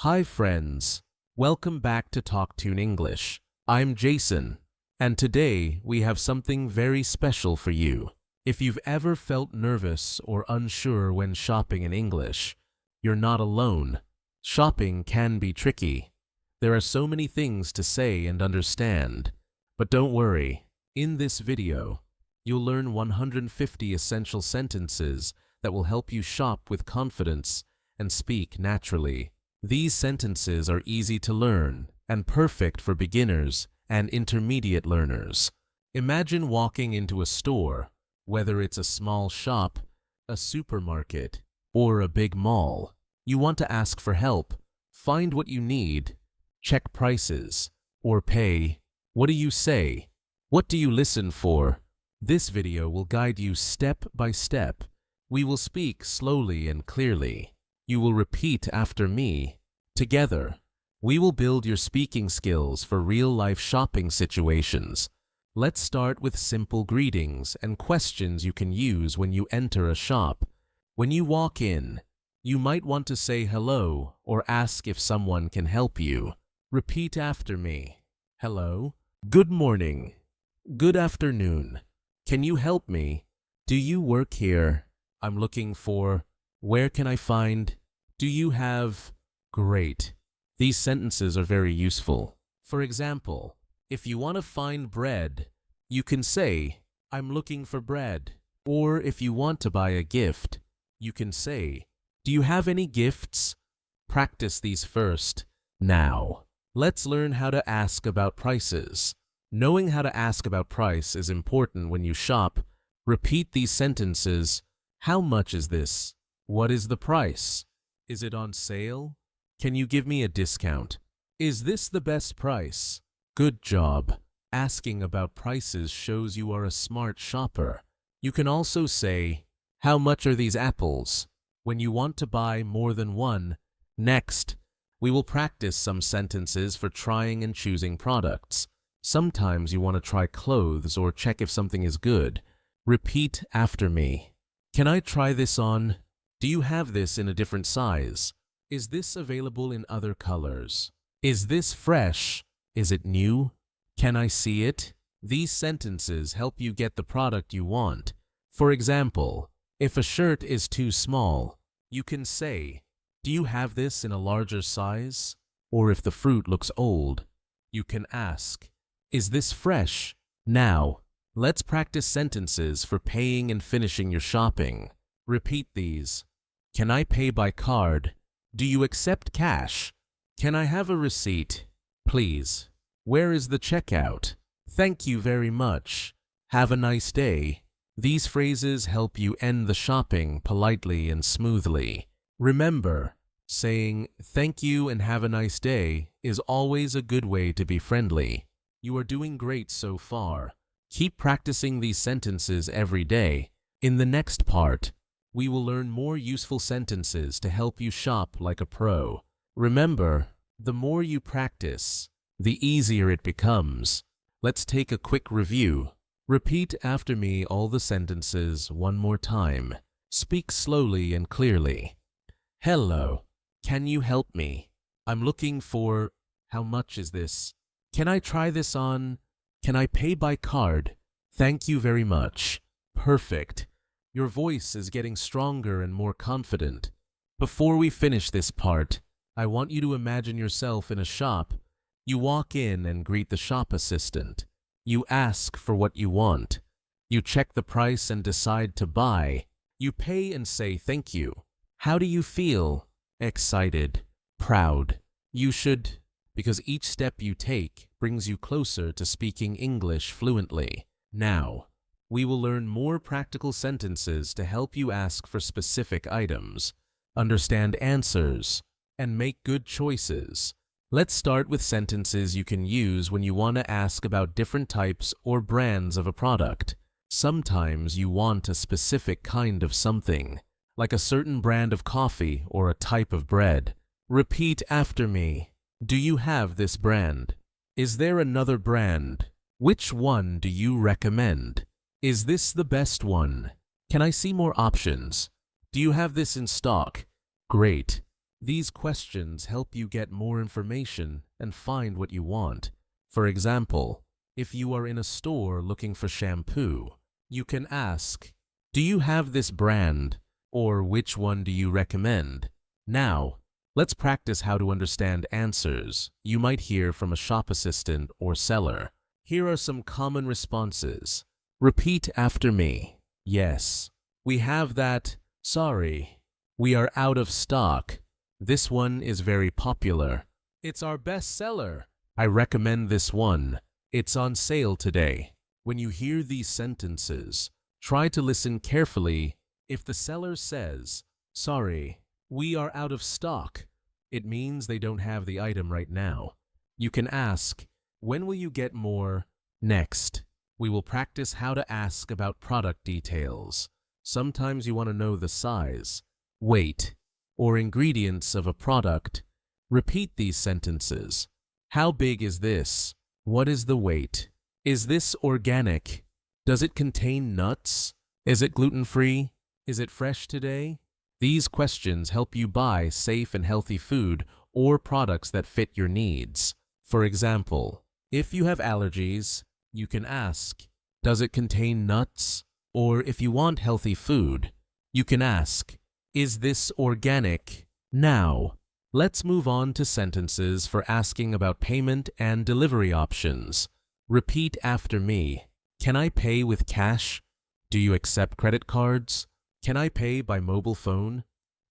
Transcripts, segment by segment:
Hi friends, welcome back to TalkTune English. I'm Jason, and today we have something very special for you. If you've ever felt nervous or unsure when shopping in English, you're not alone. Shopping can be tricky. There are so many things to say and understand. But don't worry, in this video, you'll learn 150 essential sentences that will help you shop with confidence and speak naturally. These sentences are easy to learn and perfect for beginners and intermediate learners. Imagine walking into a store, whether it's a small shop, a supermarket, or a big mall. You want to ask for help, find what you need, check prices, or pay. What do you say? What do you listen for? This video will guide you step by step. We will speak slowly and clearly. You will repeat after me. Together, we will build your speaking skills for real-life shopping situations. Let's start with simple greetings and questions you can use when you enter a shop. When you walk in, you might want to say hello or ask if someone can help you. Repeat after me. Hello. Good morning. Good afternoon. Can you help me? Do you work here? I'm looking for. Where can I find? Do you have? Great. These sentences are very useful. For example, if you want to find bread, you can say, I'm looking for bread. Or if you want to buy a gift, you can say, do you have any gifts? Practice these first. Now, let's learn how to ask about prices. Knowing how to ask about price is important when you shop. Repeat these sentences. How much is this? What is the price? Is it on sale? Can you give me a discount? Is this the best price? Good job. Asking about prices shows you are a smart shopper. You can also say, how much are these apples? When you want to buy more than one. Next, we will practice some sentences for trying and choosing products. Sometimes you want to try clothes or check if something is good. Repeat after me. Can I try this on? Do you have this in a different size? Is this available in other colors? Is this fresh? Is it new? Can I see it? These sentences help you get the product you want. For example, if a shirt is too small, you can say, do you have this in a larger size? Or if the fruit looks old, you can ask, is this fresh? Now, let's practice sentences for paying and finishing your shopping. Repeat these. Can I pay by card? Do you accept cash? Can I have a receipt? Please. Where is the checkout? Thank you very much. Have a nice day. These phrases help you end the shopping politely and smoothly. Remember, saying thank you and have a nice day is always a good way to be friendly. You are doing great so far. Keep practicing these sentences every day. In the next part, we will learn more useful sentences to help you shop like a pro. Remember, the more you practice, the easier it becomes. Let's take a quick review. Repeat after me all the sentences one more time. Speak slowly and clearly. Hello. Can you help me? I'm looking for. How much is this? Can I try this on? Can I pay by card? Thank you very much. Perfect. Your voice is getting stronger and more confident. Before we finish this part, I want you to imagine yourself in a shop. You walk in and greet the shop assistant. You ask for what you want. You check the price and decide to buy. You pay and say thank you. How do you feel? Excited. Proud. You should, because each step you take brings you closer to speaking English fluently. Now, we will learn more practical sentences to help you ask for specific items, understand answers, and make good choices. Let's start with sentences you can use when you want to ask about different types or brands of a product. Sometimes you want a specific kind of something, like a certain brand of coffee or a type of bread. Repeat after me. Do you have this brand? Is there another brand? Which one do you recommend? Is this the best one? Can I see more options? Do you have this in stock? Great. These questions help you get more information and find what you want. For example, if you are in a store looking for shampoo, you can ask, "Do you have this brand?" or "Which one do you recommend?" Now, let's practice how to understand answers you might hear from a shop assistant or seller. Here are some common responses. Repeat after me. Yes. We have that. Sorry. We are out of stock. This one is very popular. It's our best seller. I recommend this one. It's on sale today. When you hear these sentences, try to listen carefully. If the seller says, "Sorry, we are out of stock," it means they don't have the item right now. You can ask, "When will you get more?" Next, we will practice how to ask about product details. Sometimes you want to know the size, weight, or ingredients of a product. Repeat these sentences. How big is this? What is the weight? Is this organic? Does it contain nuts? Is it gluten-free? Is it fresh today? These questions help you buy safe and healthy food or products that fit your needs. For example, if you have allergies, you can ask, "Does it contain nuts?" Or if you want healthy food, you can ask, "Is this organic?" Now, let's move on to sentences for asking about payment and delivery options. Repeat after me. Can I pay with cash? Do you accept credit cards? Can I pay by mobile phone?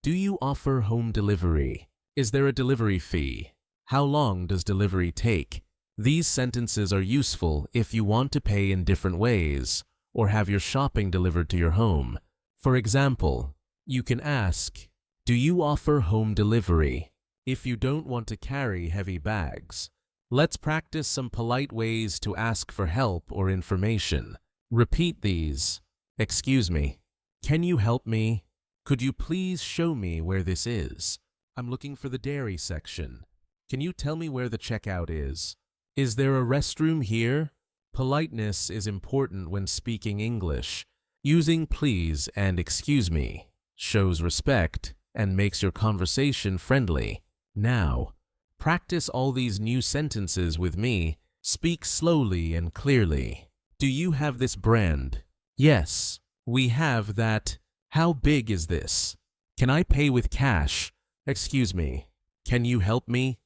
Do you offer home delivery? Is there a delivery fee? How long does delivery take? These sentences are useful if you want to pay in different ways or have your shopping delivered to your home. For example, you can ask, "Do you offer home delivery?" if you don't want to carry heavy bags. Let's practice some polite ways to ask for help or information. Repeat these. Excuse me. Can you help me? Could you please show me where this is? I'm looking for the dairy section. Can you tell me where the checkout is? Is there a restroom here? Politeness is important when speaking English. Using please and excuse me shows respect and makes your conversation friendly. Now, practice all these new sentences with me. Speak slowly and clearly. Do you have this brand? Yes, we have that. How big is this? Can I pay with cash? Excuse me. Can you help me?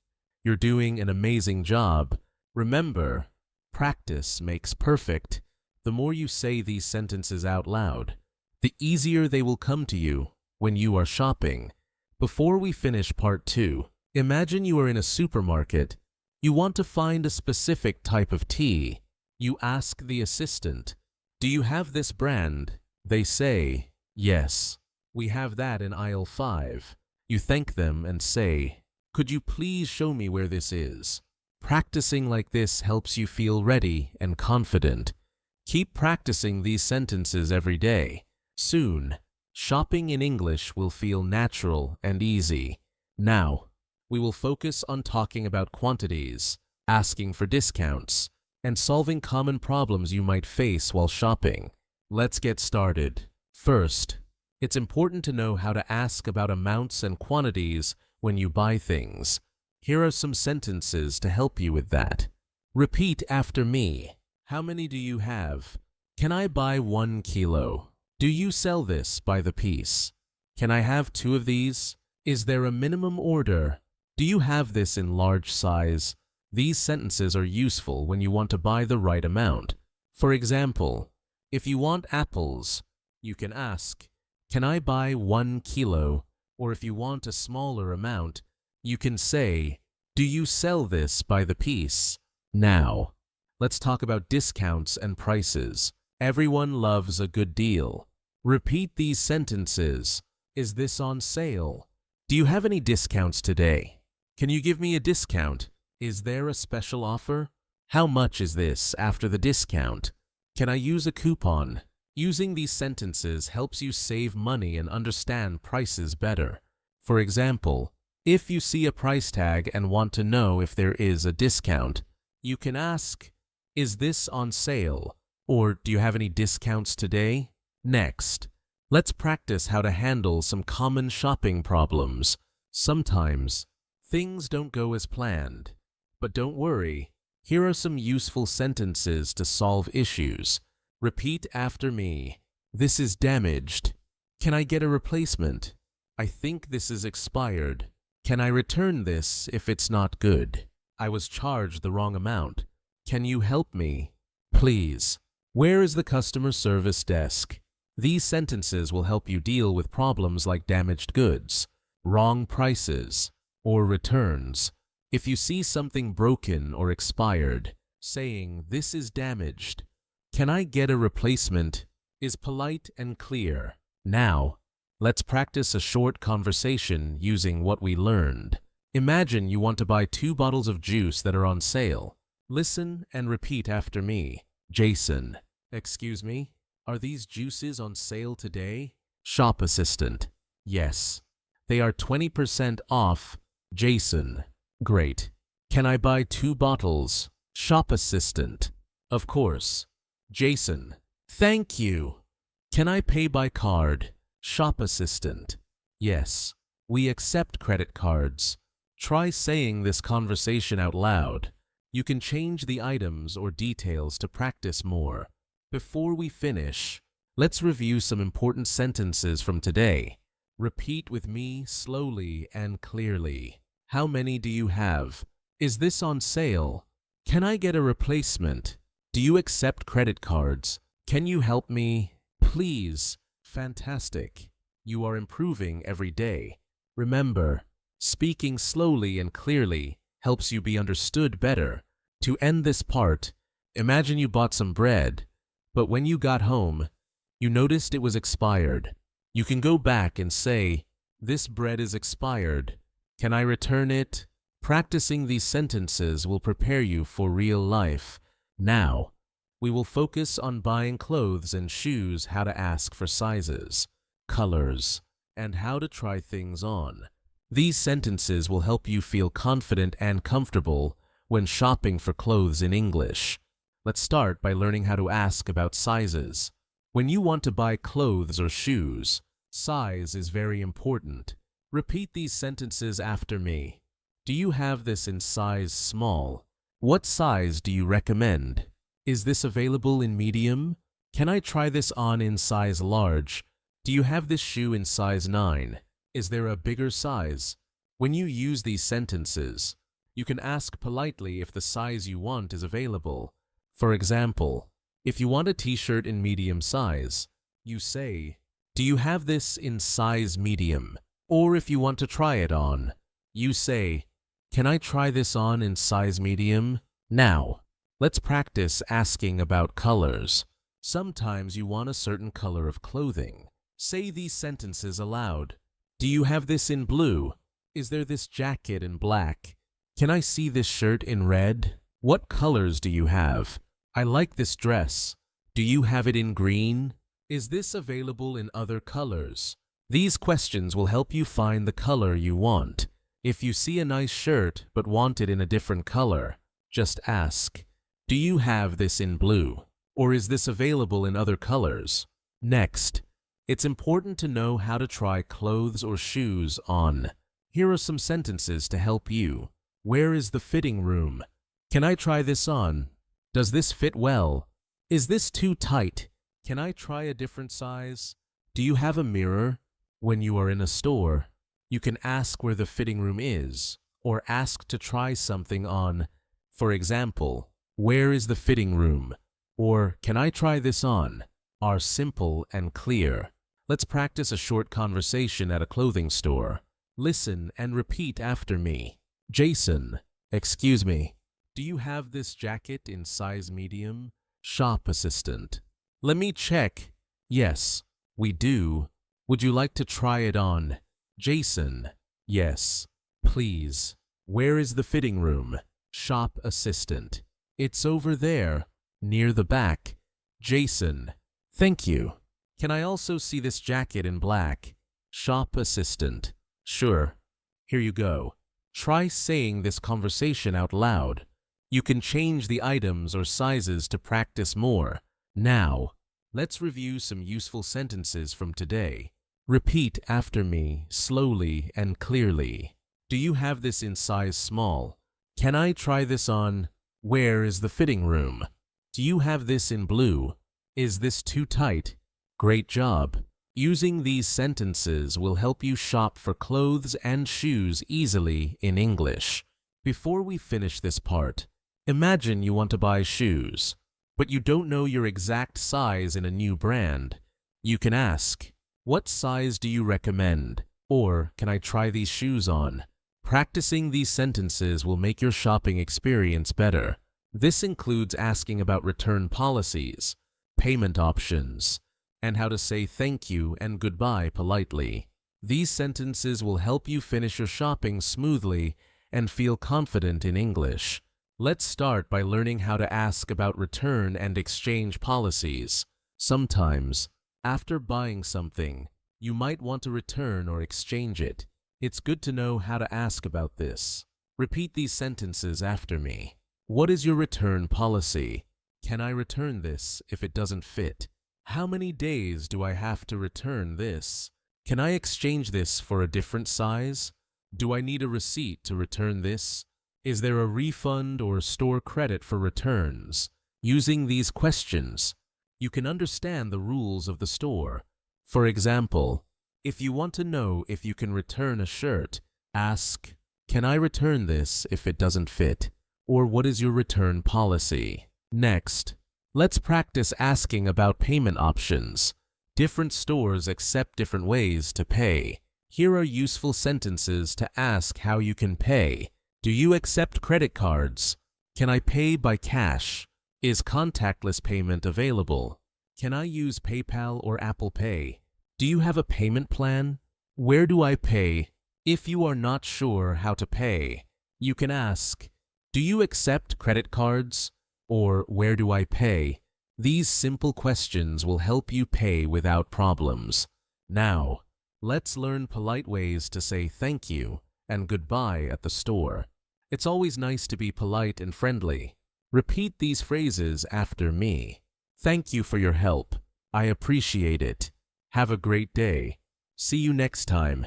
You're doing an amazing job. Remember, practice makes perfect. The more you say these sentences out loud, the easier they will come to you when you are shopping. Before we finish part 2, imagine you are in a supermarket. You want to find a specific type of tea. You ask the assistant, "Do you have this brand?" They say, "Yes, we have that in aisle 5. You thank them and say, "Could you please show me where this is?" Practicing like this helps you feel ready and confident. Keep practicing these sentences every day. Soon, shopping in English will feel natural and easy. Now, we will focus on talking about quantities, asking for discounts, and solving common problems you might face while shopping. Let's get started. First, it's important to know how to ask about amounts and quantities when you buy things. Here are some sentences to help you with that. Repeat after me. How many do you have? Can I buy 1 kilo? Do you sell this by the piece? Can I have 2 of these? Is there a minimum order? Do you have this in large size? These sentences are useful when you want to buy the right amount. For example, if you want apples, you can ask, "Can I buy 1 kilo?" Or if you want a smaller amount, you can say, "Do you sell this by the piece?" Now, let's talk about discounts and prices. Everyone loves a good deal. Repeat these sentences. Is this on sale? Do you have any discounts today? Can you give me a discount? Is there a special offer? How much is this after the discount? Can I use a coupon? Using these sentences helps you save money and understand prices better. For example, if you see a price tag and want to know if there is a discount, you can ask, "Is this on sale?" Or, "Do you have any discounts today?" Next, let's practice how to handle some common shopping problems. Sometimes, things don't go as planned. But don't worry, here are some useful sentences to solve issues. Repeat after me. This is damaged. Can I get a replacement? I think this is expired. Can I return this if it's not good? I was charged the wrong amount. Can you help me? Please. Where is the customer service desk? These sentences will help you deal with problems like damaged goods, wrong prices, or returns. If you see something broken or expired, saying, "This is damaged. Can I get a replacement?" is polite and clear. Now, let's practice a short conversation using what we learned. Imagine you want to buy 2 bottles of juice that are on sale. Listen and repeat after me. Jason. Excuse me, are these juices on sale today? Shop assistant. Yes. They are 20% off. Jason. Great. Can I buy 2 bottles? Shop assistant. Of course. Jason. Thank you. Can I pay by card? Shop assistant. Yes. We accept credit cards. Try saying this conversation out loud. You can change the items or details to practice more. Before we finish, let's review some important sentences from today. Repeat with me slowly and clearly. How many do you have? Is this on sale? Can I get a replacement? Do you accept credit cards? Can you help me? Please. Fantastic. You are improving every day. Remember, speaking slowly and clearly helps you be understood better. To end this part, imagine you bought some bread, but when you got home, you noticed it was expired. You can go back and say, "This bread is expired. Can I return it?" Practicing these sentences will prepare you for real life. Now, we will focus on buying clothes and shoes, how to ask for sizes, colors, and how to try things on. These sentences will help you feel confident and comfortable when shopping for clothes in English. Let's start by learning how to ask about sizes. When you want to buy clothes or shoes, size is very important. Repeat these sentences after me. Do you have this in size small? What size do you recommend? Is this available in medium? Can I try this on in size large? Do you have this shoe in size 9? Is there a bigger size? When you use these sentences, you can ask politely if the size you want is available. For example, if you want a t-shirt in medium size, you say, "Do you have this in size medium?" Or if you want to try it on, you say, "Can I try this on in size medium?" Now, let's practice asking about colors. Sometimes you want a certain color of clothing. Say these sentences aloud. Do you have this in blue? Is there this jacket in black? Can I see this shirt in red? What colors do you have? I like this dress. Do you have it in green? Is this available in other colors? These questions will help you find the color you want. If you see a nice shirt but want it in a different color, just ask, "Do you have this in blue? Or is this available in other colors?" Next, it's important to know how to try clothes or shoes on. Here are some sentences to help you. Where is the fitting room? Can I try this on? Does this fit well? Is this too tight? Can I try a different size? Do you have a mirror? When you are in a store, you can ask where the fitting room is, or ask to try something on. For example, "Where is the fitting room?" or "Can I try this on?" are simple and clear. Let's practice a short conversation at a clothing store. Listen and repeat after me. Jason. Excuse me. Do you have this jacket in size medium? Shop assistant. Let me check. Yes, we do. Would you like to try it on? Jason. Yes, please. Where is the fitting room? Shop assistant. It's over there, near the back. Jason. Thank you. Can I also see this jacket in black? Shop assistant. Sure. Here you go. Try saying this conversation out loud. You can change the items or sizes to practice more. Now, let's review some useful sentences from today. Repeat after me slowly and clearly. Do you have this in size small? Can I try this on? Where is the fitting room? Do you have this in blue? Is this too tight? Great job. Using these sentences will help you shop for clothes and shoes easily in English. Before we finish this part, imagine you want to buy shoes, but you don't know your exact size in a new brand. You can ask, "What size do you recommend?" Or, "Can I try these shoes on?" Practicing these sentences will make your shopping experience better. This includes asking about return policies, payment options, and how to say thank you and goodbye politely. These sentences will help you finish your shopping smoothly and feel confident in English. Let's start by learning how to ask about return and exchange policies. Sometimes, after buying something, you might want to return or exchange it. It's good to know how to ask about this. Repeat these sentences after me. What is your return policy? Can I return this if it doesn't fit? How many days do I have to return this? Can I exchange this for a different size? Do I need a receipt to return this? Is there a refund or store credit for returns? Using these questions, you can understand the rules of the store. For example, if you want to know if you can return a shirt, ask, "Can I return this if it doesn't fit?" Or, "What is your return policy?" Next, let's practice asking about payment options. Different stores accept different ways to pay. Here are useful sentences to ask how you can pay. Do you accept credit cards? Can I pay by cash? Is contactless payment available? Can I use PayPal or Apple Pay? Do you have a payment plan? Where do I pay? If you are not sure how to pay, you can ask, "Do you accept credit cards?" Or, "Where do I pay?" These simple questions will help you pay without problems. Now, let's learn polite ways to say thank you and goodbye at the store. It's always nice to be polite and friendly. Repeat these phrases after me. Thank you for your help. I appreciate it. Have a great day. See you next time.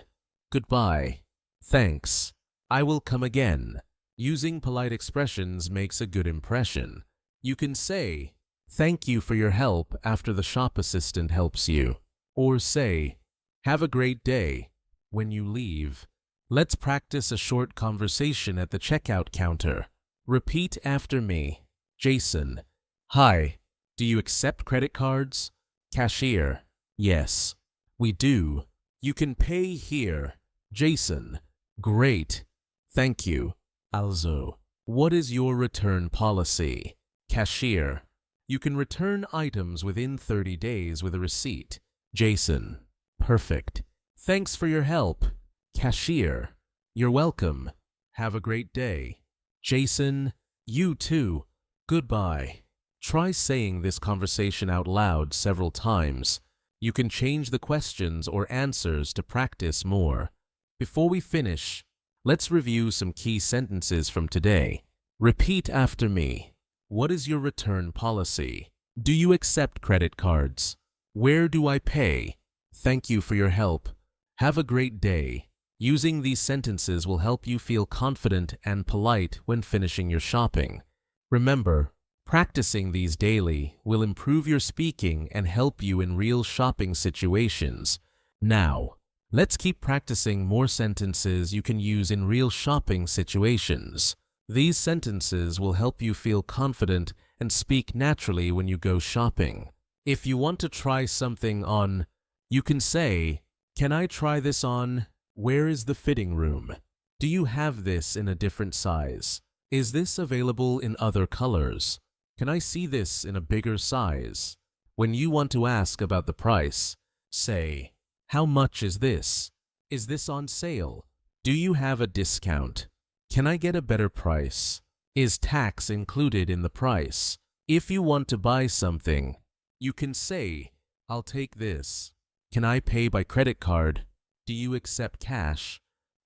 Goodbye. Thanks. I will come again. Using polite expressions makes a good impression. You can say, "Thank you for your help" after the shop assistant helps you. Or say, "Have a great day" when you leave. Let's practice a short conversation at the checkout counter. Repeat after me. Jason. Hi. Do you accept credit cards? Cashier. Yes. We do. You can pay here. Jason. Great. Thank you. Also, what is your return policy? Cashier. You can return items within 30 days with a receipt. Jason. Perfect. Thanks for your help. Cashier. You're welcome. Have a great day. Jason. You too. Goodbye. Try saying this conversation out loud several times. You can change the questions or answers to practice more. Before we finish, let's review some key sentences from today. Repeat after me. What is your return policy? Do you accept credit cards? Where do I pay? Thank you for your help. Have a great day. Using these sentences will help you feel confident and polite when finishing your shopping. Remember, practicing these daily will improve your speaking and help you in real shopping situations. Now, let's keep practicing more sentences you can use in real shopping situations. These sentences will help you feel confident and speak naturally when you go shopping. If you want to try something on, you can say, "Can I try this on? Where is the fitting room? Do you have this in a different size? Is this available in other colors? Can I see this in a bigger size?" When you want to ask about the price, say, "How much is this? Is this on sale? Do you have a discount? Can I get a better price? Is tax included in the price?" If you want to buy something, you can say, "I'll take this. Can I pay by credit card? Do you accept cash?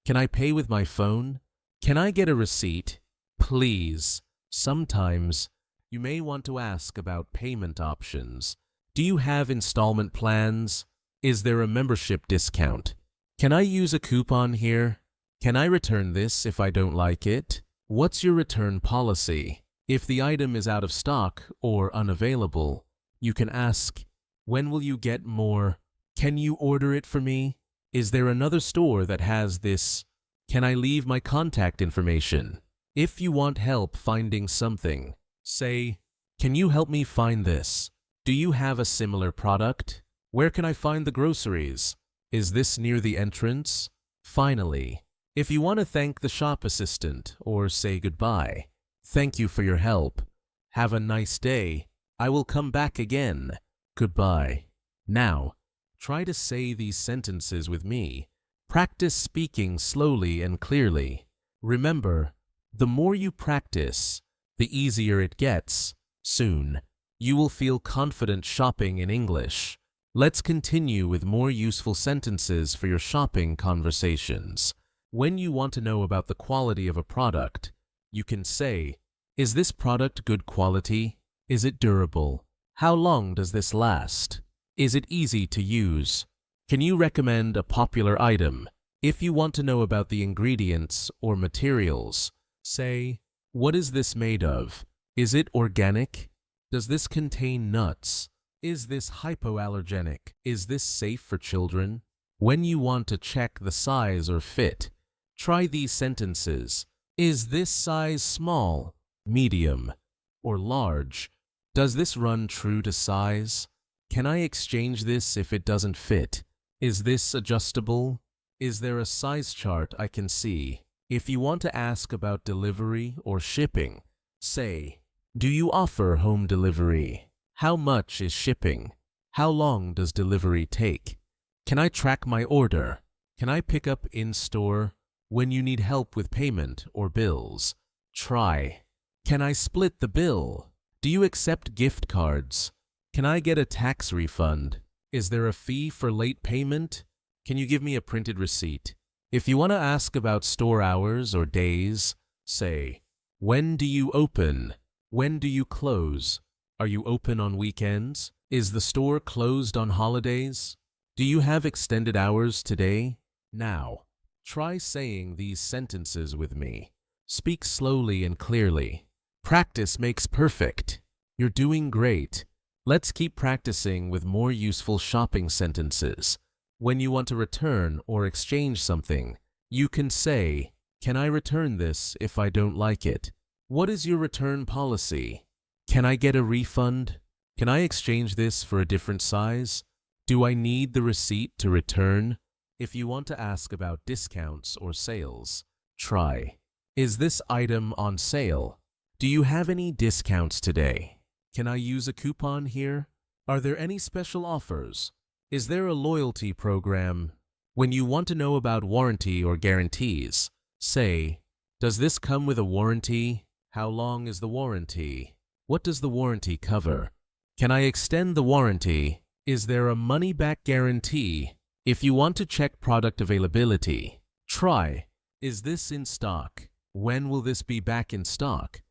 Can I pay with my phone? Can I get a receipt? Please." Sometimes, you may want to ask about payment options. Do you have installment plans? Is there a membership discount? Can I use a coupon here? Can I return this if I don't like it? What's your return policy? If the item is out of stock or unavailable, you can ask, when will you get more? Can you order it for me? Is there another store that has this? Can I leave my contact information? If you want help finding something, say, can you help me find this? Do you have a similar product? Where can I find the groceries? Is this near the entrance? Finally, if you want to thank the shop assistant or say goodbye, thank you for your help. Have a nice day. I will come back again. Goodbye. Now, try to say these sentences with me. Practice speaking slowly and clearly. Remember, the more you practice, the easier it gets. Soon, you will feel confident shopping in English. Let's continue with more useful sentences for your shopping conversations. When you want to know about the quality of a product, you can say, is this product good quality? Is it durable? How long does this last? Is it easy to use? Can you recommend a popular item? If you want to know about the ingredients or materials, say, what is this made of? Is it organic? Does this contain nuts? Is this hypoallergenic? Is this safe for children? When you want to check the size or fit, try these sentences. Is this size small, medium, or large? Does this run true to size? Can I exchange this if it doesn't fit? Is this adjustable? Is there a size chart I can see? If you want to ask about delivery or shipping, say, do you offer home delivery? How much is shipping? How long does delivery take? Can I track my order? Can I pick up in-store? When you need help with payment or bills, try. Can I split the bill? Do you accept gift cards? Can I get a tax refund? Is there a fee for late payment? Can you give me a printed receipt? If you want to ask about store hours or days, say, when do you open? When do you close? Are you open on weekends? Is the store closed on holidays? Do you have extended hours today? Now, try saying these sentences with me. Speak slowly and clearly. Practice makes perfect. You're doing great. Let's keep practicing with more useful shopping sentences. When you want to return or exchange something, you can say, can I return this if I don't like it? What is your return policy? Can I get a refund? Can I exchange this for a different size? Do I need the receipt to return? If you want to ask about discounts or sales, try. Is this item on sale? Do you have any discounts today? Can I use a coupon here? Are there any special offers? Is there a loyalty program? When you want to know about warranty or guarantees, say, does this come with a warranty? How long is the warranty? What does the warranty cover? Can I extend the warranty? Is there a money-back guarantee? If you want to check product availability, try, is this in stock? When will this be back in stock?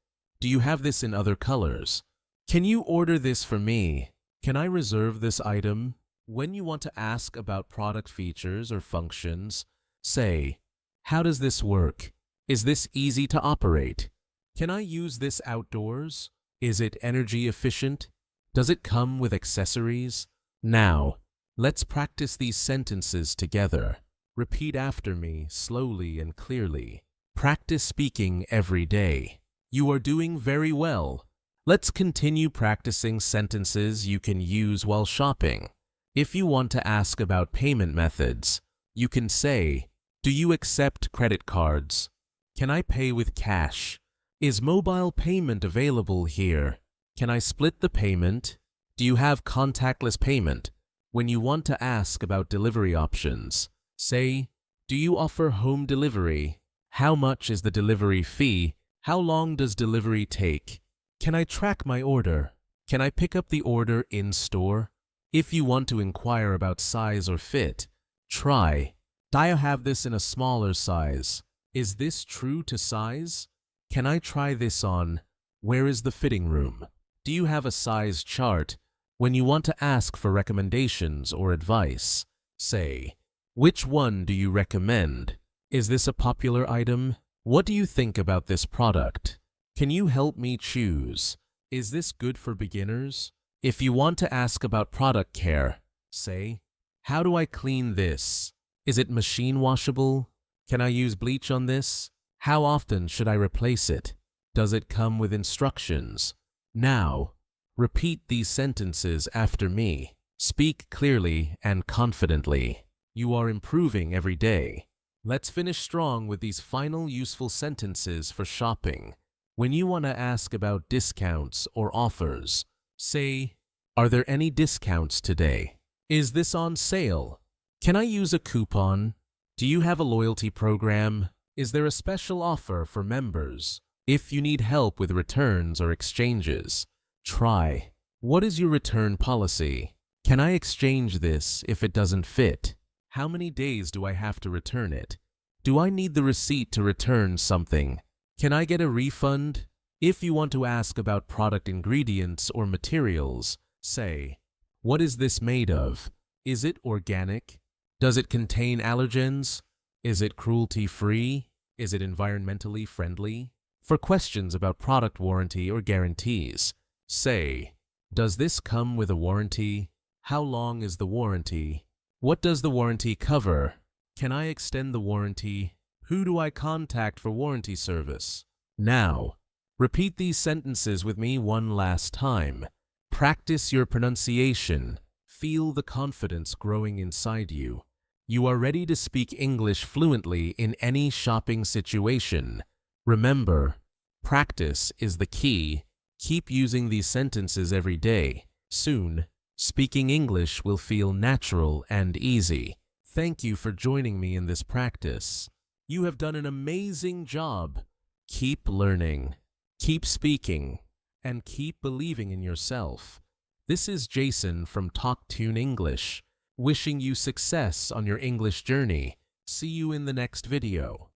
Do you have this in other colors? Can you order this for me? Can I reserve this item? When you want to ask about product features or functions, say, how does this work? Is this easy to operate? Can I use this outdoors? Is it energy efficient? Does it come with accessories? Now, let's practice these sentences together. Repeat after me slowly and clearly. Practice speaking every day. You are doing very well. Let's continue practicing sentences you can use while shopping. If you want to ask about payment methods, you can say, do you accept credit cards? Can I pay with cash? Is mobile payment available here? Can I split the payment? Do you have contactless payment? When you want to ask about delivery options, say, do you offer home delivery? How much is the delivery fee? How long does delivery take? Can I track my order? Can I pick up the order in store? If you want to inquire about size or fit, try. Do I have this in a smaller size? Is this true to size? Can I try this on? Where is the fitting room? Do you have a size chart? When you want to ask for recommendations or advice, say, "Which one do you recommend? Is this a popular item? What do you think about this product? Can you help me choose? Is this good for beginners?" If you want to ask about product care, say, "How do I clean this? Is it machine washable? Can I use bleach on this? How often should I replace it? Does it come with instructions?" Now, repeat these sentences after me. Speak clearly and confidently. You are improving every day. Let's finish strong with these final useful sentences for shopping. When you want to ask about discounts or offers, say, "Are there any discounts today? Is this on sale? Can I use a coupon? Do you have a loyalty program? Is there a special offer for members? If you need help with returns or exchanges, try, "What is your return policy? Can I exchange this if it doesn't fit? How many days do I have to return it? Do I need the receipt to return something? Can I get a refund?" If you want to ask about product ingredients or materials, say, "What is this made of? Is it organic? Does it contain allergens? Is it cruelty-free? Is it environmentally friendly?" For questions about product warranty or guarantees, say, "Does this come with a warranty? How long is the warranty? What does the warranty cover? Can I extend the warranty? Who do I contact for warranty service?" Now, repeat these sentences with me one last time. Practice your pronunciation. Feel the confidence growing inside you. You are ready to speak English fluently in any shopping situation. Remember, practice is the key. Keep using these sentences every day. Soon, speaking English will feel natural and easy. Thank you for joining me in this practice. You have done an amazing job. Keep learning, keep speaking, and keep believing in yourself. This is Jason from TalkTune English, wishing you success on your English journey. See you in the next video.